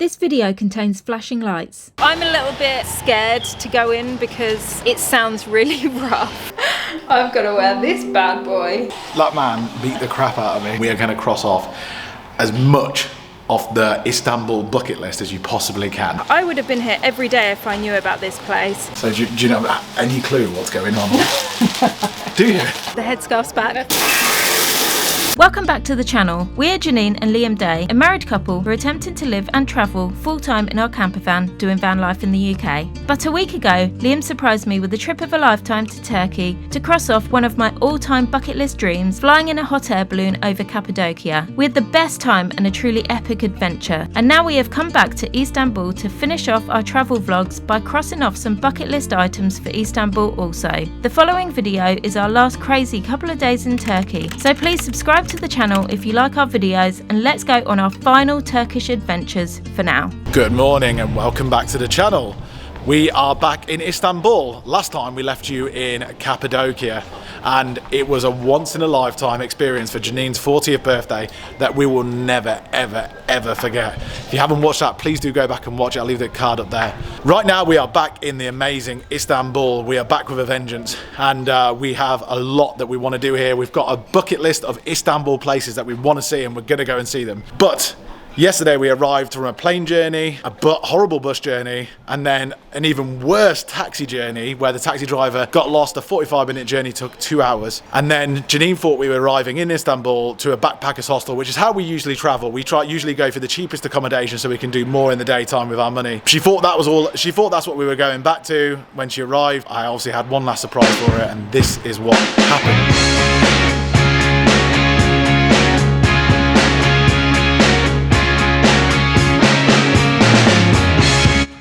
This video contains flashing lights. I'm a little bit scared to go in because it sounds really rough. I've got to wear this bad boy. That man beat the crap out of me. We are going to cross off as much off the Istanbul bucket list as you possibly can. I would have been here every day if I knew about this place. So do you know any clue what's going on? Do you? The headscarf's back. Welcome back to the channel. We're Janine and Liam Day, a married couple who are attempting to live and travel full-time in our camper van, doing van life in the UK. But a week ago, Liam surprised me with a trip of a lifetime to Turkey to cross off one of my all-time bucket list dreams, flying in a hot air balloon over Cappadocia. We had the best time and a truly epic adventure. And now we have come back to Istanbul to finish off our travel vlogs by crossing off some bucket list items for Istanbul also. The following video is our last crazy couple of days in Turkey, so please subscribe to the channel if you like our videos, and let's go on our final Turkish adventures for now. Good morning and welcome back to the channel. We are back in Istanbul. Last time we left you in Cappadocia and it was a once in a lifetime experience for Janine's 40th birthday that we will never ever forget. If you haven't watched that, please do go back and watch it. I'll leave the card up there. Right now we are back in the amazing Istanbul. We are back with a vengeance, and we have a lot that we want to do here. We've got a bucket list of Istanbul places that we want to see, and we're going to go and see them. But yesterday we arrived from a plane journey, a horrible bus journey, and then an even worse taxi journey where the taxi driver got lost. A 45-minute journey took 2 hours. And then Janine thought we were arriving in Istanbul to a backpackers hostel, which is how we usually travel. We usually go for the cheapest accommodation so we can do more in the daytime with our money. She thought that was all. She thought that's what we were going back to. When she arrived, I obviously had one last surprise for her, and this is what happened.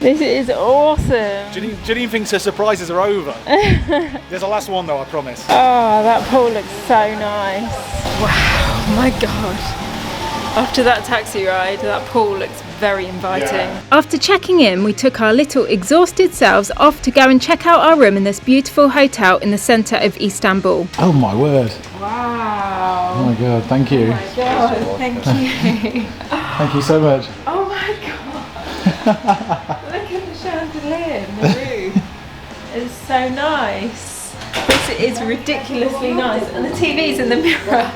This is awesome. Janine thinks her surprises are over. There's a last one though, I promise. Oh, that pool looks so nice. Wow, my God. After that taxi ride, that pool looks very inviting. Yeah. After checking in, we took our little exhausted selves off to go and check out our room in this beautiful hotel in the centre of Istanbul. Oh my word. Wow. Oh my God, thank you. Oh my God, thank you. Thank you so much. Oh my God. Look at the chandelier in the roof. It's so nice. This is ridiculously nice. And the TV's in the mirror.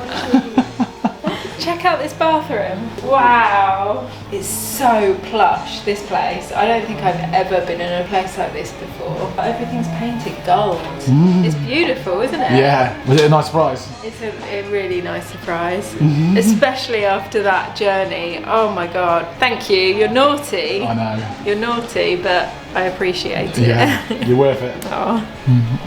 Check out this bathroom. Wow. It's so plush, this place. I don't think I've ever been in a place like this before. Everything's painted gold. It's beautiful, isn't it? Yeah. Was it a nice surprise? It's a really nice surprise. Especially after that journey. Oh my God. Thank you. You're naughty. I know. You're naughty, but I appreciate it. Yeah. You're worth it. Oh.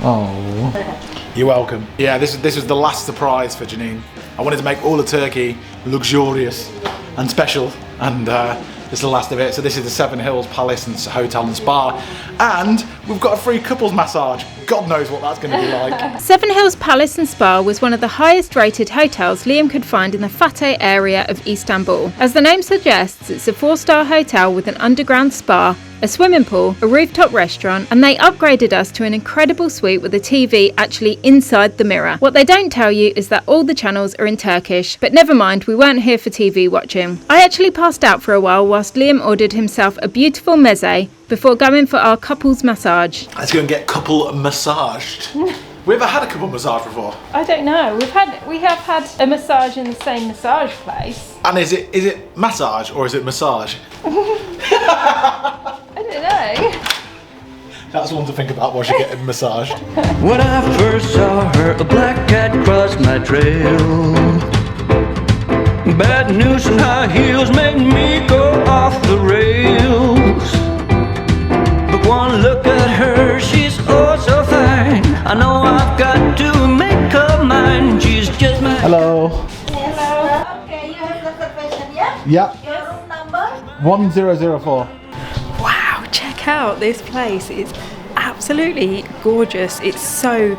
Oh. You're welcome. Yeah, this was the last surprise for Janine. I wanted to make all of Turkey luxurious and special, and this is the last of it. So this is the Seven Hills Palace and Hotel and Spa, and we've got a free couples massage. God knows what that's going to be like. Seven Hills Palace and Spa was one of the highest rated hotels Liam could find in the Fatih area of Istanbul. As the name suggests, it's a 4-star hotel with an underground spa, a swimming pool, a rooftop restaurant, and they upgraded us to an incredible suite with a TV actually inside the mirror. What they don't tell you is that all the channels are in Turkish, but never mind, we weren't here for TV watching. I actually passed out for a while whilst Liam ordered himself a beautiful meze before going for our couples massage. Let's go and get couple massaged. We ever had a couple massage before? I don't know. We have had a massage in the same massage place. And is it massage or is it massage? I don't know. That's one to think about while you're getting massaged. When I first saw her, a black cat crossed my trail. Bad news and high heels made me go off the rails. But one look at her, she's oh so fine. I know I've got to make her mine. She's just my... Hello. Hello. Okay, you have the confession, yeah? Yep. Your room number? 1004. Wow, check out this place. It's absolutely gorgeous. It's so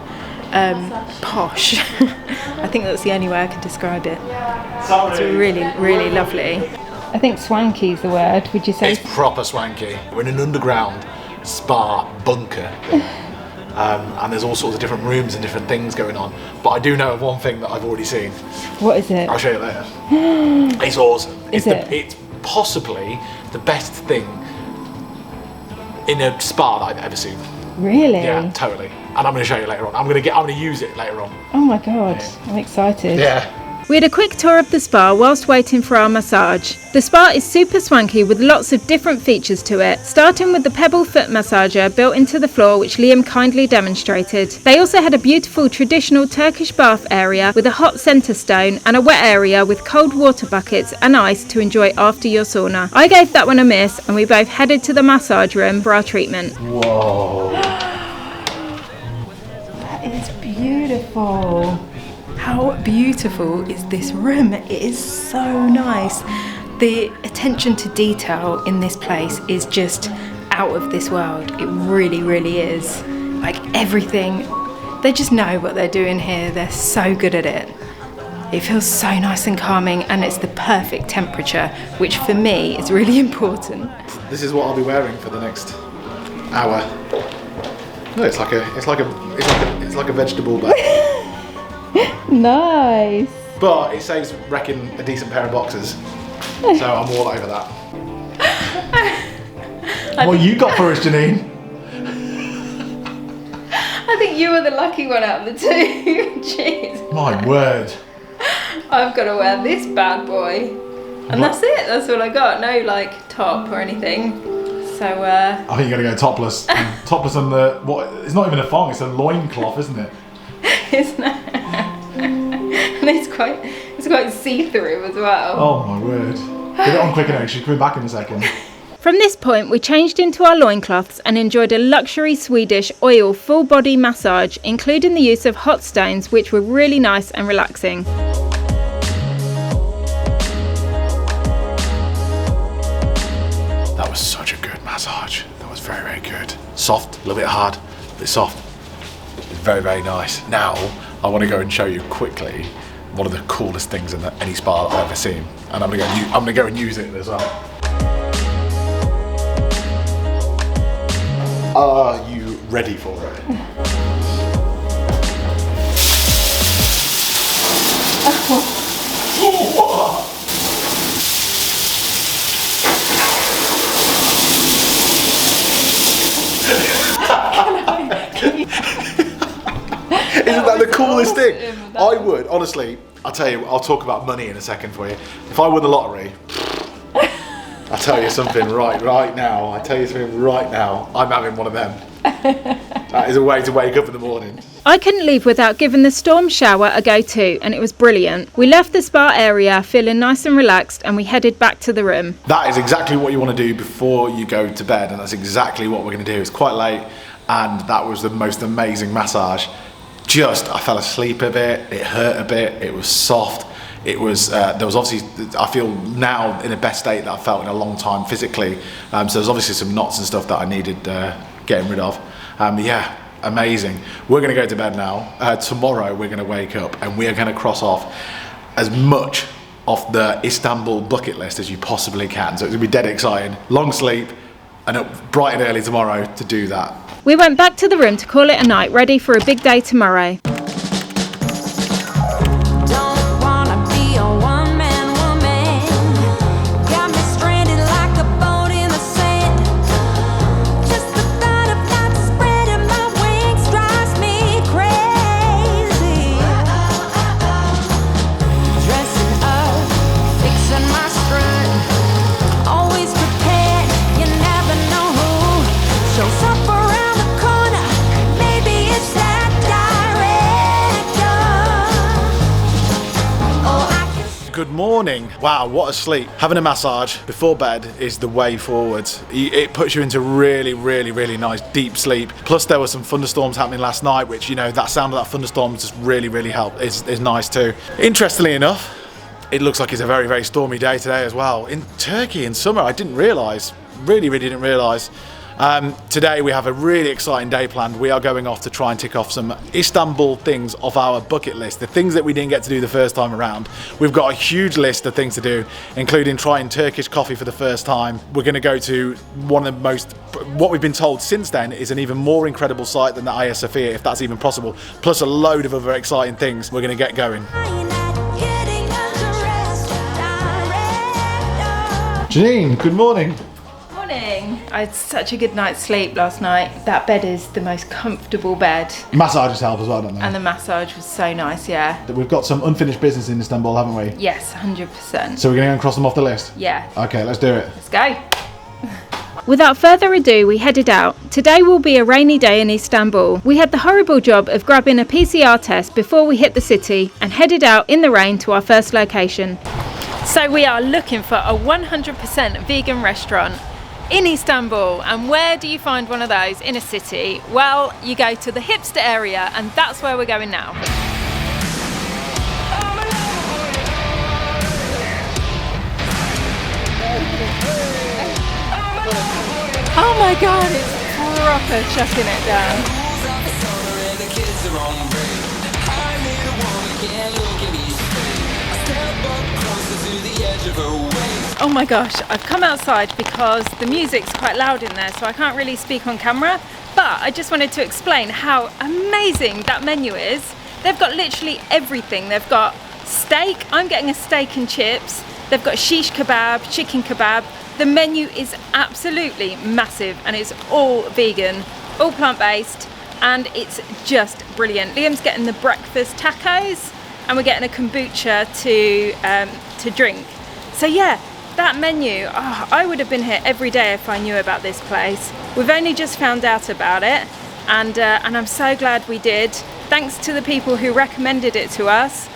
posh. I think that's the only way I can describe it. It's really, really lovely. I think swanky is the word, would you say? It's proper swanky. We're in an underground spa bunker. And there's all sorts of different rooms and different things going on. But I do know of one thing that I've already seen. What is it? I'll show you later. It's awesome. Is It's possibly the best thing in a spa that I've ever seen. Really? Yeah, totally. And I'm going to show you later on. I'm going to use it later on. Oh my god, I'm excited. Yeah. We had a quick tour of the spa whilst waiting for our massage. The spa is super swanky with lots of different features to it, starting with the pebble foot massager built into the floor, which Liam kindly demonstrated. They also had a beautiful traditional Turkish bath area with a hot centre stone and a wet area with cold water buckets and ice to enjoy after your sauna. I gave that one a miss and we both headed to the massage room for our treatment. Whoa. That is beautiful. How beautiful is this room? It is so nice. The attention to detail in this place is just out of this world. It really, really is. Like everything, they just know what they're doing here. They're so good at it. It feels so nice and calming, and it's the perfect temperature, which for me is really important. This is what I'll be wearing for the next hour. No, it's like a vegetable bag. Nice. But it saves wrecking a decent pair of boxers. So I'm all over that. What you got for us, Janine? I think you were the lucky one out of the two. Jeez. My word. I've got to wear this bad boy. And that's it. That's all I got. No like top or anything. So I think you're gonna go topless. Topless on the it's not even a thong, it's a loincloth, isn't it? Isn't it? And it's quite see-through as well. Oh my word. Get it on quick enough, she's coming back in a second. From this point, we changed into our loincloths and enjoyed a luxury Swedish oil full body massage, including the use of hot stones, which were really nice and relaxing. That was such a good massage. That was very, very good. Soft, a little bit hard, a bit soft. Very, very nice. Now, I want to go and show you quickly one of the coolest things in any spa that I've ever seen. And I'm gonna go and use it as well. Are you ready for it? Isn't that the coolest thing? I would, honestly, I'll tell you, I'll talk about money in a second for you. If I won the lottery, I'll tell you something right now, I'm having one of them. That is a way to wake up in the morning. I couldn't leave without giving the storm shower a go too, and it was brilliant. We left the spa area feeling nice and relaxed, and we headed back to the room. That is exactly what you want to do before you go to bed, and that's exactly what we're going to do. It's quite late, and that was the most amazing massage. I fell asleep a bit, it hurt a bit, it was soft. It was, there was obviously, I feel now in the best state that I've felt in a long time physically. So there's obviously some knots and stuff that I needed getting rid of. Yeah, amazing. We're gonna go to bed now. Tomorrow we're gonna wake up and we are gonna cross off as much of the Istanbul bucket list as you possibly can. So it's gonna be dead exciting. Long sleep and up bright and early tomorrow to do that. We went back to the room to call it a night, ready for a big day tomorrow. Good morning. Wow, what a sleep. Having a massage before bed is the way forward. It puts you into really, really, really nice deep sleep. Plus there were some thunderstorms happening last night, which, you know, that sound of that thunderstorm just really, really helped. It's nice too. Interestingly enough, it looks like it's a very, very stormy day today as well. In Turkey in summer, I didn't realise, really didn't realise. Today we have a really exciting day planned. We are going off to try and tick off some Istanbul things off our bucket list, the things that we didn't get to do the first time around. We've got a huge list of things to do, including trying Turkish coffee for the first time. We're going to go to one of the most, what we've been told since then is an even more incredible site than the Hagia Sophia, if that's even possible, plus a load of other exciting things. We're going to get going. Janine, good morning. Morning. I had such a good night's sleep last night. That bed is the most comfortable bed. Massages help as well, don't they? And the massage was so nice, yeah. We've got some unfinished business in Istanbul, haven't we? Yes, 100%. So we're going to go and cross them off the list? Yeah. Okay, let's do it. Let's go. Without further ado, we headed out. Today will be a rainy day in Istanbul. We had the horrible job of grabbing a PCR test before we hit the city and headed out in the rain to our first location. So we are looking for a 100% vegan restaurant in Istanbul. And where do you find one of those in a city? Well, you go to the hipster area, and that's where we're going now. Oh my god, it's proper chucking it down. Oh my gosh, I've come outside because the music's quite loud in there, so I can't really speak on camera, but I just wanted to explain how amazing that menu is. They've got literally everything. They've got steak, I'm getting a steak and chips. They've got shish kebab, chicken kebab. The menu is absolutely massive and it's all vegan, all plant-based, and it's just brilliant. Liam's getting the breakfast tacos and we're getting a kombucha to drink. So yeah, that menu, I would have been here every day if I knew about this place. We've only just found out about it, and I'm so glad we did. Thanks to the people who recommended it to us.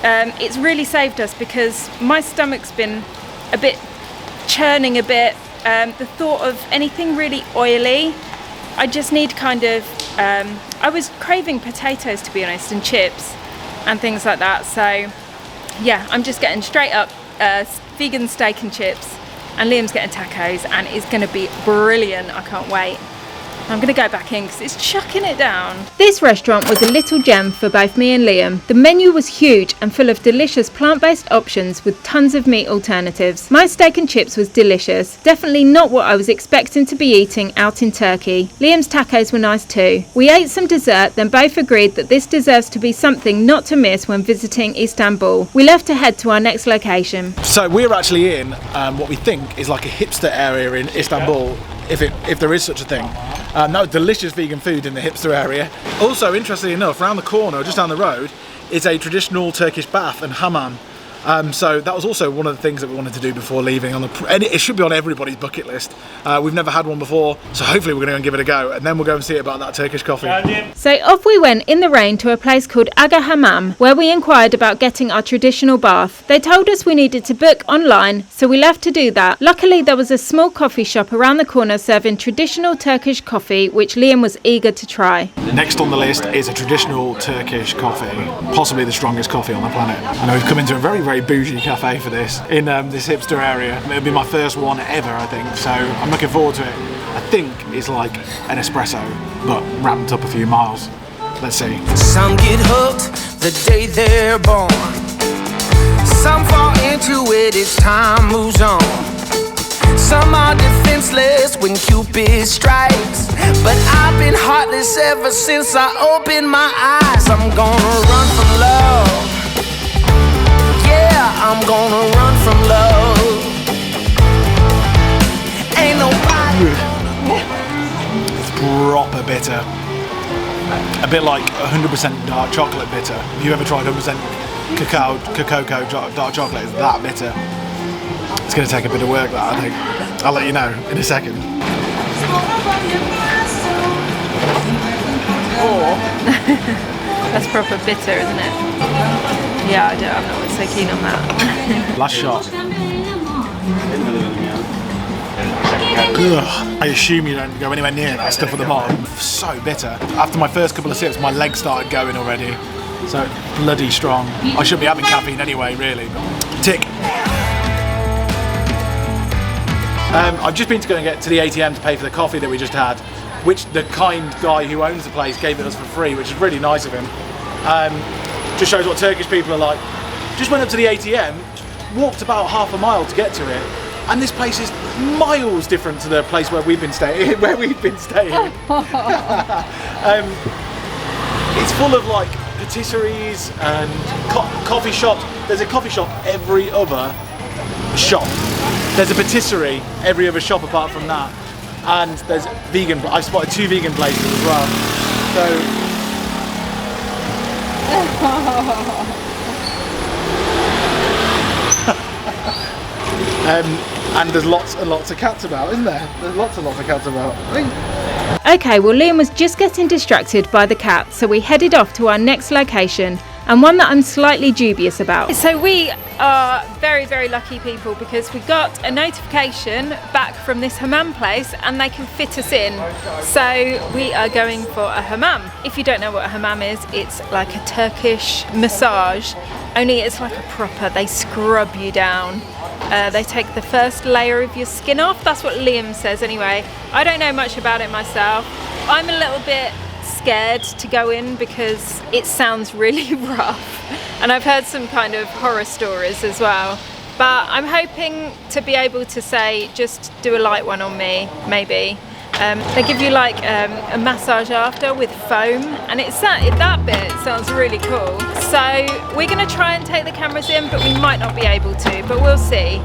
It's really saved us because my stomach's been a bit churning a bit. The thought of anything really oily, I just need kind of, I was craving potatoes, to be honest, and chips and things like that. So yeah, I'm just getting straight up vegan steak and chips, and Liam's getting tacos, and it's going to be brilliant. I can't wait. I'm going to go back in because it's chucking it down. This restaurant was a little gem for both me and Liam. The menu was huge and full of delicious plant-based options with tons of meat alternatives. My steak and chips was delicious. Definitely not what I was expecting to be eating out in Turkey. Liam's tacos were nice too. We ate some dessert, then both agreed that this deserves to be something not to miss when visiting Istanbul. We left to head to our next location. So we're actually in what we think is like a hipster area in Istanbul, if there is such a thing. No, delicious vegan food in the hipster area. Also, interestingly enough, around the corner, just down the road, is a traditional Turkish bath and hammam. So that was also one of the things that we wanted to do before leaving. And it should be on everybody's bucket list. We've never had one before, so hopefully we're going to go and give it a go, and then we'll go and see about that Turkish coffee. So off we went in the rain to a place called Agahamami, where we inquired about getting our traditional bath. They told us we needed to book online, so we left to do that. Luckily there was a small coffee shop around the corner serving traditional Turkish coffee, which Liam was eager to try. Next on the list is a traditional Turkish coffee, possibly the strongest coffee on the planet. I know we've come into a very bougie cafe for this in this hipster area. It'll be my first one ever, I think, so I'm looking forward to it. I think it's like an espresso but ramped up a few miles. Let's see. Some get hooked the day they're born, some fall into it as time moves on. Some are defenseless when Cupid strikes, but I've been heartless ever since I opened my eyes. I'm gonna run from love. Yeah, I'm gonna run from love. Ain't nobody. It's proper bitter. A bit like 100% dark chocolate bitter. Have you ever tried 100% cocoa dark chocolate? It's that bitter. It's going to take a bit of work, that, I think. I'll let you know in a second. That's proper bitter, isn't it? Yeah, I'm not so keen on that. Last shot. Ugh. I assume you don't go anywhere near that stuff at the bottom. So bitter. After my first couple of sips, my legs started going already. So bloody strong. I shouldn't be having caffeine anyway, really. Tick. I've just been to go and get to the ATM to pay for the coffee that we just had, which the kind guy who owns the place gave it us for free, which is really nice of him. Just shows what Turkish people are like. Just went up to the ATM, walked about half a mile to get to it, and this place is miles different to the place where we've been staying. It's full of like patisseries and coffee shops. There's a coffee shop every other shop. There's a patisserie every other shop apart from that, and there's vegan. I've spotted 2 vegan places as well. So. And there's lots and lots of cats about, isn't there? There's lots and lots of cats about. Okay, well Liam was just getting distracted by the cat, so we headed off to our next location, and one that I'm slightly dubious about. So we are very, very lucky people because we got a notification back from this hammam place and they can fit us in. So we are going for a hammam. If you don't know what a hammam is, it's like a Turkish massage, only it's like a proper, they scrub you down. They take the first layer of your skin off. That's what Liam says anyway. I don't know much about it myself. I'm a little bit scared to go in because it sounds really rough, and I've heard some kind of horror stories as well, but I'm hoping to be able to say just do a light one on me, maybe. They give you like a massage after with foam, and that bit sounds really cool. So we're going to try and take the cameras in, but we might not be able to, but we'll see.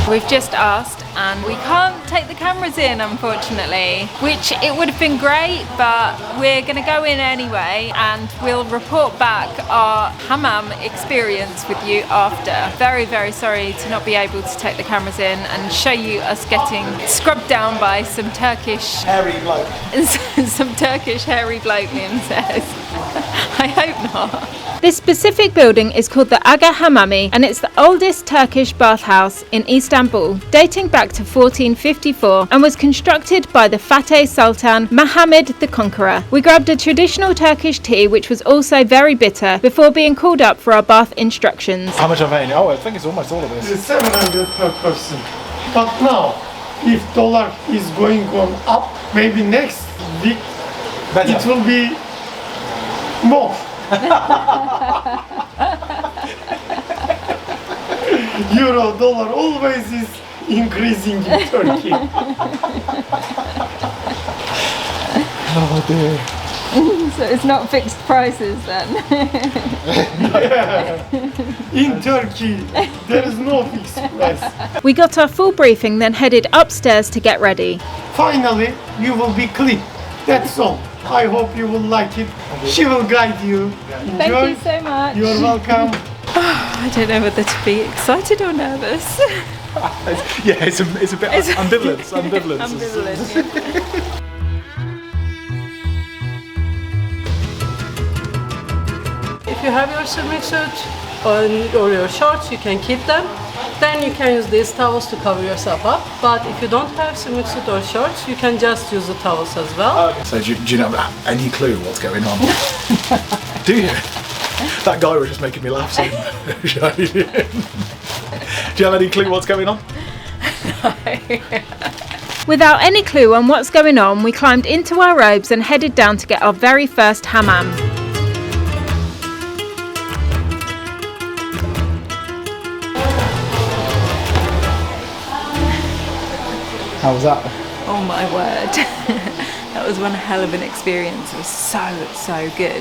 We've just asked and we can't take the cameras in, unfortunately, which it would have been great, but we're going to go in anyway and we'll report back our hammam experience with you after. Very, very sorry to not be able to take the cameras in and show you us getting scrubbed down by some Turkish hairy bloke. Some Turkish hairy bloke, Liam says. I hope not. This specific building is called the Agahamami, and it's the oldest Turkish bathhouse in Istanbul, dating back to 1454, and was constructed by the Fateh Sultan Muhammad the Conqueror. We grabbed a traditional Turkish tea, which was also very bitter, before being called up for our bath instructions. How much am I paying? Oh, I think it's almost all of this. It's 700 per person. But now, if dollar is going on up, maybe next week Better. it will be more. Euro, dollar always is increasing in Turkey. Oh dear. So it's not fixed prices then? Yeah. In Turkey, there is no fixed price. We got our full briefing, then headed upstairs to get ready. Finally, you will be clean. That's all. I hope you will like it. She will guide you. Enjoy. Thank you so much. You're welcome. I don't know whether to be excited or nervous. Yeah, it's a bit ambivalence. Ambivalent. If you have your swimming suit or your shorts, you can keep them. Then you can use these towels to cover yourself up. But if you don't have swimming suit or shorts, you can just use the towels as well. So do you have any clue what's going on? Do you? That guy was just making me laugh. So do you have any clue what's going on? Without any clue on what's going on, we climbed into our robes and headed down to get our very first hammam. How was that? Oh my word. That was one hell of an experience. It was so good.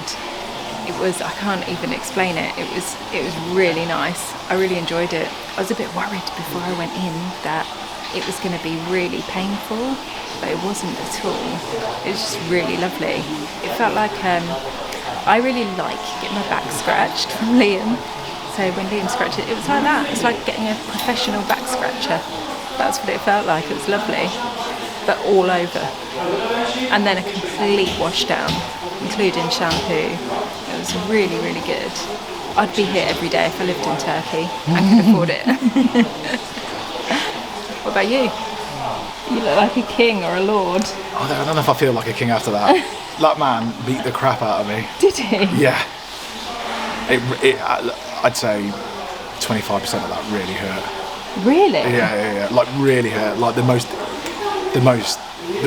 It was, I can't even explain it. It was really nice. I really enjoyed it. I was a bit worried before I went in that it was going to be really painful, but it wasn't at all. It was just really lovely. It felt like I really like getting my back scratched from Liam. So when Liam scratched it, it was like that. It's like getting a professional back scratcher. That's what it felt like. It was lovely, but all over. And then a complete wash down, including shampoo. It was really, really good. I'd be here every day if I lived in Turkey and could afford it. What about you? You look like a king or a lord. I don't know if I feel like a king after that. That man beat the crap out of me. Did he? Yeah. I'd say 25% of that really hurt. Really? Yeah. Like really hurt. Like the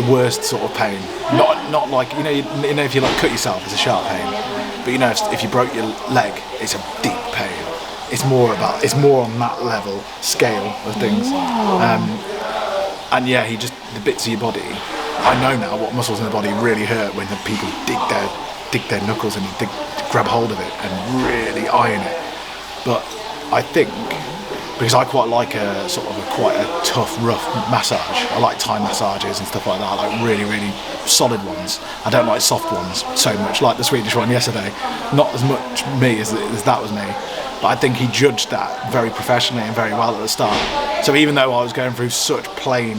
worst sort of pain. Not like you know if you like cut yourself, it's a sharp pain. But you know if you broke your leg, it's a deep pain. It's more on that level scale of things. And yeah, the bits of your body, I know now what muscles in the body really hurt when the people dig their knuckles and grab hold of it and really iron it. But I think, because I quite like a sort of quite a tough, rough massage. I like Thai massages and stuff like that. I like really, really solid ones. I don't like soft ones so much, like the Swedish one yesterday. Not as much me as that was me. But I think he judged that very professionally and very well at the start. So even though I was going through such pain,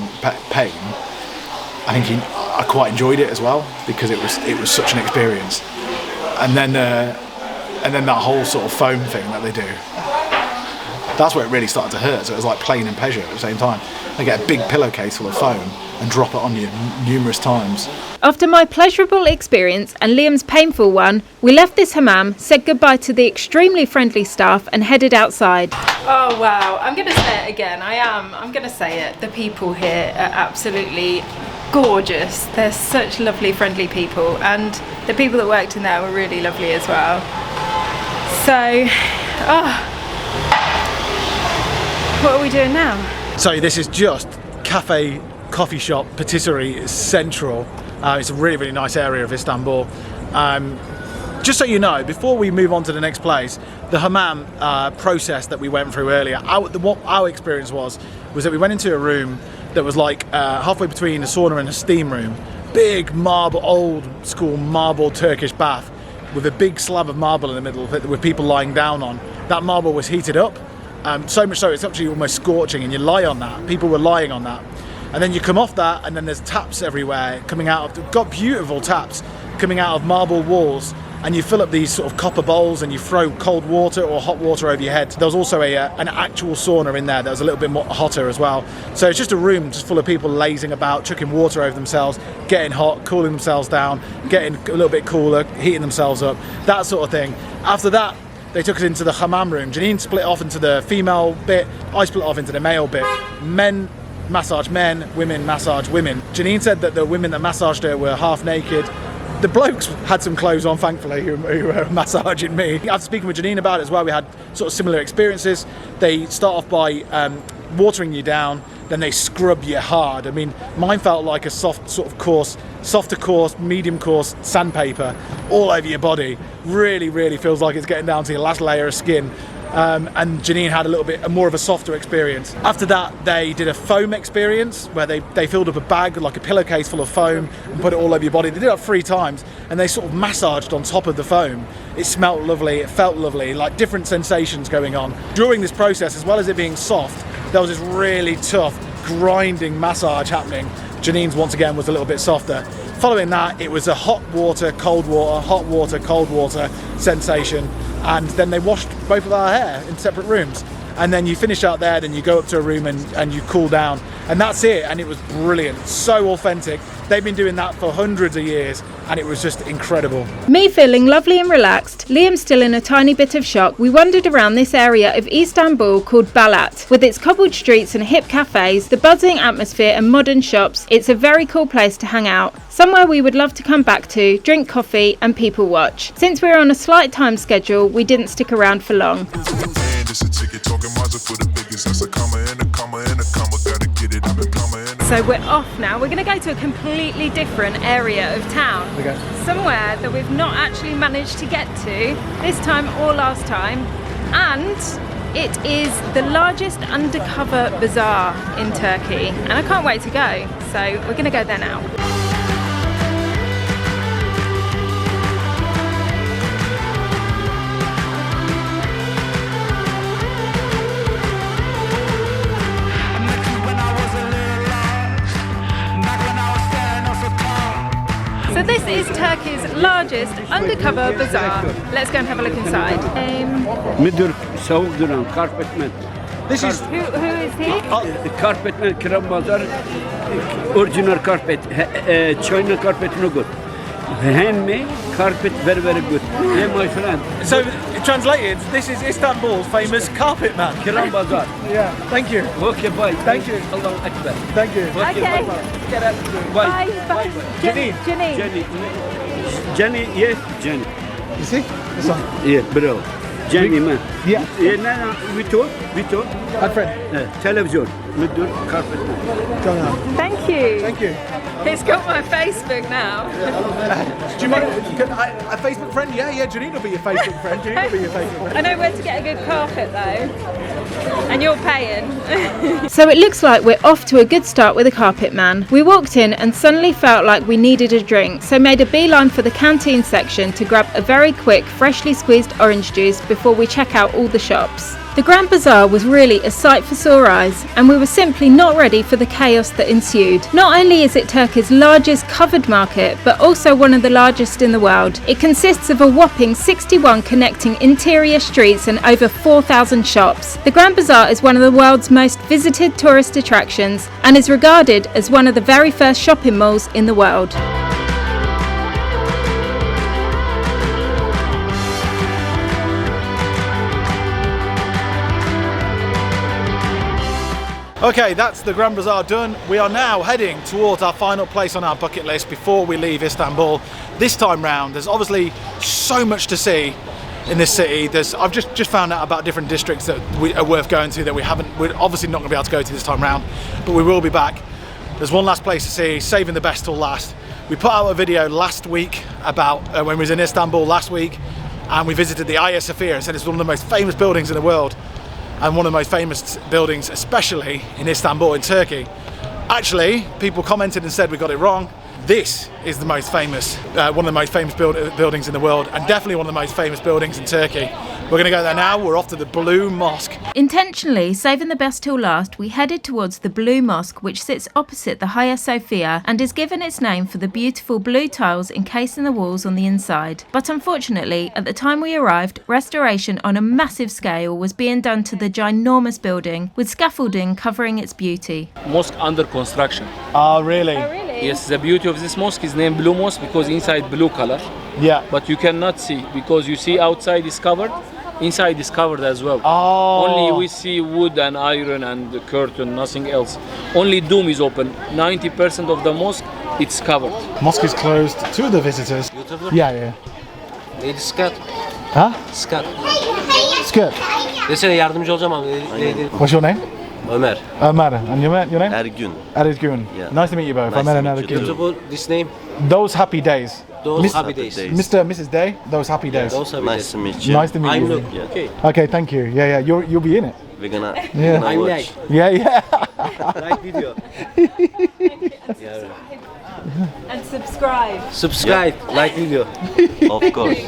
I think I quite enjoyed it as well, because it was such an experience. And then that whole sort of foam thing that they do. That's where it really started to hurt. So it was like pain and pleasure at the same time. They get a big pillowcase full of foam and drop it on you numerous times. After my pleasurable experience and Liam's painful one, we left this hammam, said goodbye to the extremely friendly staff and headed outside. Oh wow, I'm going to say it again. I'm going to say it. The people here are absolutely gorgeous. They're such lovely, friendly people, and the people that worked in there were really lovely as well. So, what are we doing now? So this is just cafe, coffee shop, patisserie central. It's a really, really nice area of Istanbul. Just so you know, before we move on to the next place, the hammam process that we went through earlier, what our experience was that we went into a room that was like halfway between a sauna and a steam room. Big marble, old school marble Turkish bath with a big slab of marble in the middle with people lying down on. That marble was heated up. So much so it's actually almost scorching, and you lie on that. People were lying on that. And then you come off that, and then there's taps everywhere coming out of, got beautiful taps coming out of marble walls, and you fill up these sort of copper bowls and you throw cold water or hot water over your head. There was also an actual sauna in there that was a little bit more hotter as well. So it's just a room just full of people lazing about, chucking water over themselves, getting hot, cooling themselves down, getting a little bit cooler, heating themselves up, that sort of thing. After that, they took us into the Hammam Room. Janine split off into the female bit, I split off into the male bit. Men massage men, women massage women. Janine said that the women that massaged her were half naked. The blokes had some clothes on, thankfully, who were massaging me. After speaking with Janine about it as well, we had sort of similar experiences. They start off by watering you down, then they scrub you hard. I mean, mine felt like a soft sort of coarse, softer coarse, medium coarse sandpaper all over your body. Really, really feels like it's getting down to your last layer of skin. And Janine had a little bit more of a softer experience. After that, they did a foam experience where they filled up a bag, like a pillowcase full of foam, and put it all over your body. They did it 3 times, and they sort of massaged on top of the foam. It smelled lovely, it felt lovely, like different sensations going on. During this process, as well as it being soft, there was this really tough, grinding massage happening. Janine's, once again, was a little bit softer. Following that, it was a hot water, cold water sensation. And then they washed both of our hair in separate rooms. And then you finish out there, then you go up to a room and you cool down. And that's it. And it was brilliant. So authentic. They've been doing that for hundreds of years, and it was just incredible. Me feeling lovely and relaxed, Liam still in a tiny bit of shock, we wandered around this area of Istanbul called Balat. With its cobbled streets and hip cafes, the buzzing atmosphere and modern shops, it's a very cool place to hang out. Somewhere we would love to come back to, drink coffee and people watch. Since we were on a slight time schedule, we didn't stick around for long. So we're off now. We're going to go to a completely different area of town. Okay. Somewhere that we've not actually managed to get to this time or last time. And it is the largest undercover bazaar in Turkey. And I can't wait to go. So we're going to go there now. So this is Turkey's largest undercover bazaar. Let's go and have a look inside. Müdür soğuk duran carpetman. This is Who is he? Carpetman Kiram Bazar original carpet. China carpet no good. Handmade carpet very very good. Hey my friend. so translated. This is Istanbul's famous carpet man. Kiram Bazar. Yeah. Thank you. Okay bye. Thank you. Allahu Akbar. Thank you. Okay. Bye. Bye. Jenny. Jenny, yes, Jenny. You see? This one. Yeah, bro. Jenny man. Yeah. Yeah, no, we talk. My friend. Television. müdür, karpet müdür. Thank you. Thank you. He's got my Facebook now. Do you mind? A Facebook friend? Yeah, Janine will be your Facebook friend. Janine will be your Facebook friend. I know where to get a good carpet though. And you're paying. So it looks like we're off to a good start with the carpet man. We walked in and suddenly felt like we needed a drink, so made a beeline for the canteen section to grab a very quick, freshly squeezed orange juice before we check out all the shops. The Grand Bazaar was really a sight for sore eyes, and we were simply not ready for the chaos that ensued. Not only is it Turkey's largest covered market, but also one of the largest in the world. It consists of a whopping 61 connecting interior streets and over 4,000 shops. The Grand Bazaar is one of the world's most visited tourist attractions and is regarded as one of the very first shopping malls in the world. Okay, that's the Grand Bazaar done. We are now heading towards our final place on our bucket list before we leave Istanbul. This time round, there's obviously so much to see in this city. I've just found out about different districts that are worth going to that we're obviously not going to be able to go to this time round, but we will be back. There's one last place to see, saving the best till last. We put out a video last week about when we was in Istanbul last week, and we visited the Hagia Sophia and said it's one of the most famous buildings in the world. And one of the most famous buildings, especially in Istanbul in Turkey. Actually, people commented and said we got it wrong. This is the most famous, one of the most famous buildings in the world, and definitely one of the most famous buildings in Turkey. We're going to go there now. We're off to the Blue Mosque. Intentionally saving the best till last, we headed towards the Blue Mosque, which sits opposite the Hagia Sophia and is given its name for the beautiful blue tiles encasing the walls on the inside. But unfortunately, at the time we arrived, restoration on a massive scale was being done to the ginormous building, with scaffolding covering its beauty. Mosque under construction. Oh, really? Oh, really? Yes, the beauty of this mosque is named Blue Mosque because inside blue color. Yeah. But you cannot see because you see outside is covered, inside is covered as well. Oh. Only we see wood and iron and the curtain, nothing else. Only dome is open. 90% of the mosque, it's covered. Mosque is closed to the visitors. Yeah. Neydi Skat? Huh? Skat. Skirt. Desene yardımcı olacağım abi. Neydi? What's your name? Ömer. Ömer. And your name? Ergün. Ergün. Yeah. Nice to meet you both. Nice Ömer to and meet you Ergün. Beautiful, this name? Those happy days. Those happy days. Mr. and Mrs. Day, those happy days. Those happy Nice days. to meet you. Nice to meet I'm you. look. Okay. Okay, thank you. Yeah. You'll be in it. We're gonna I'm watch. like. Yeah. Like video. And subscribe. Subscribe. Like video. Of course.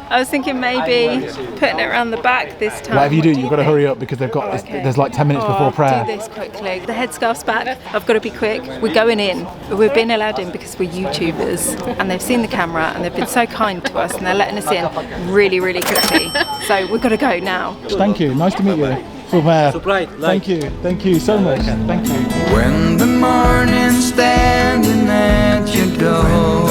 I was thinking maybe putting it around the back this time. Whatever you do, you've got to hurry up because they've got there's like 10 minutes before prayer. Do this quickly. The headscarf's back. I've got to be quick. We're going in. We've been allowed in because we're YouTubers and they've seen the camera and they've been so kind to us and they're letting us in really, really quickly. So we've got to go now. Thank you. Nice to meet you. Surprise. Thank you so much. Thank you. When the morning's standing at your door,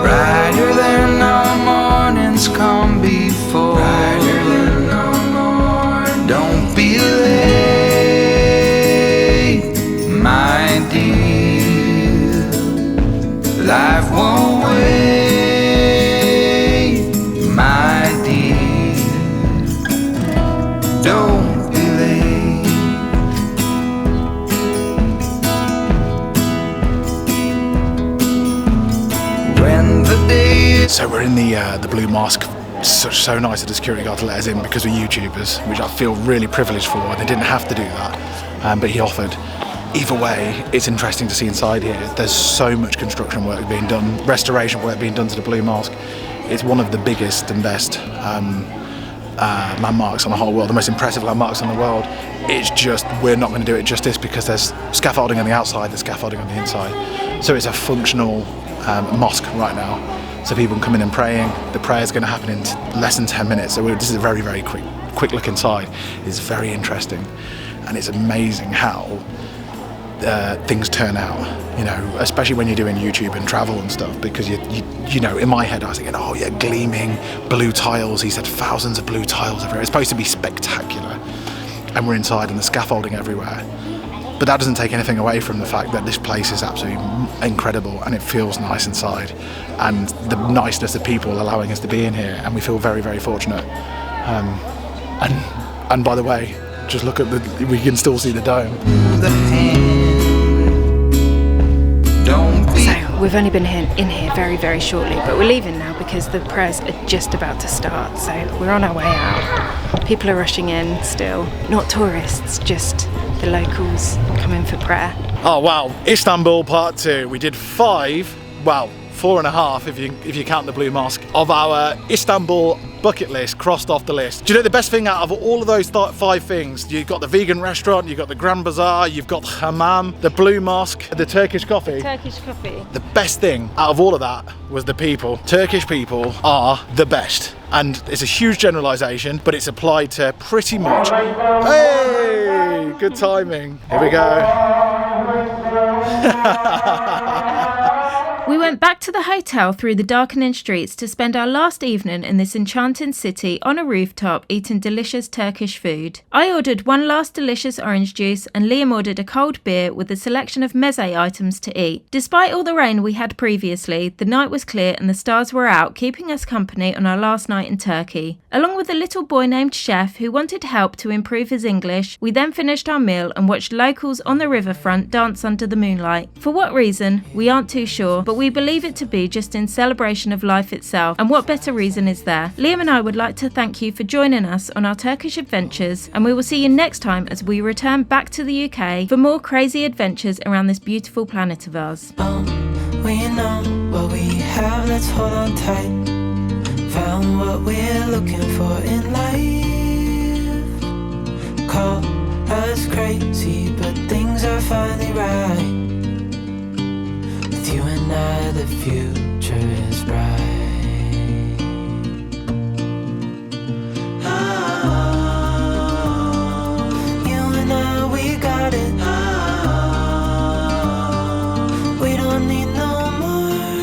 brighter than all mornings come before. Don't be late, my dear. Life won't wait, my dear. Don't be late. When the day. So we're in the Blue Mosque. So nice of the security guard to let us in because we're YouTubers, which I feel really privileged for. They didn't have to do that, but he offered. Either way, it's interesting to see inside here. There's so much construction work being done, restoration work being done to the Blue Mosque. It's one of the biggest and best landmarks on the whole world, the most impressive landmarks on the world. It's just, we're not going to do it justice because there's scaffolding on the outside, there's scaffolding on the inside. So it's a functional mosque right now. So people can come in and praying. The prayer is going to happen in less than 10 minutes. So this is a very, very quick look inside. It's very interesting. And it's amazing how things turn out, you know, especially when you're doing YouTube and travel and stuff, because you know, in my head I was thinking, oh yeah, gleaming blue tiles. He said thousands of blue tiles everywhere. It's supposed to be spectacular, and we're inside and the scaffolding everywhere. But that doesn't take anything away from the fact that this place is absolutely incredible and it feels nice inside, and the niceness of people allowing us to be in here, and we feel very, very fortunate. And And by the way, just look at we can still see the dome. So we've only been in here very, very shortly, but we're leaving now because the prayers are just about to start. So we're on our way out. People are rushing in still, not tourists, just the locals coming for prayer. Oh wow, Istanbul part 2. We did 5, well, 4.5 if you count the Blue Mosque, of our Istanbul bucket list crossed off the list. Do you know the best thing out of all of those 5 things? You've got the vegan restaurant, you've got the Grand Bazaar, you've got Hammam, the Blue Mosque, the Turkish coffee. Turkish coffee. The best thing out of all of that was the people. Turkish people are the best. And it's a huge generalisation, but it's applied to pretty much. Hey, good timing. Here we go. We went back to the hotel through the darkening streets to spend our last evening in this enchanting city on a rooftop eating delicious Turkish food. I ordered one last delicious orange juice and Liam ordered a cold beer with a selection of meze items to eat. Despite all the rain we had previously, the night was clear and the stars were out, keeping us company on our last night in Turkey. Along with a little boy named Chef who wanted help to improve his English, we then finished our meal and watched locals on the riverfront dance under the moonlight. For what reason, we aren't too sure, but we believe it to be just in celebration of life itself, and what better reason is there? Liam and I would like to thank you for joining us on our Turkish adventures, and we will see you next time as we return back to the UK for more crazy adventures around this beautiful planet of ours. We know what we have, let's hold on tight. Found what we're looking for in life. Call us crazy, but things are finally right. You and I, the future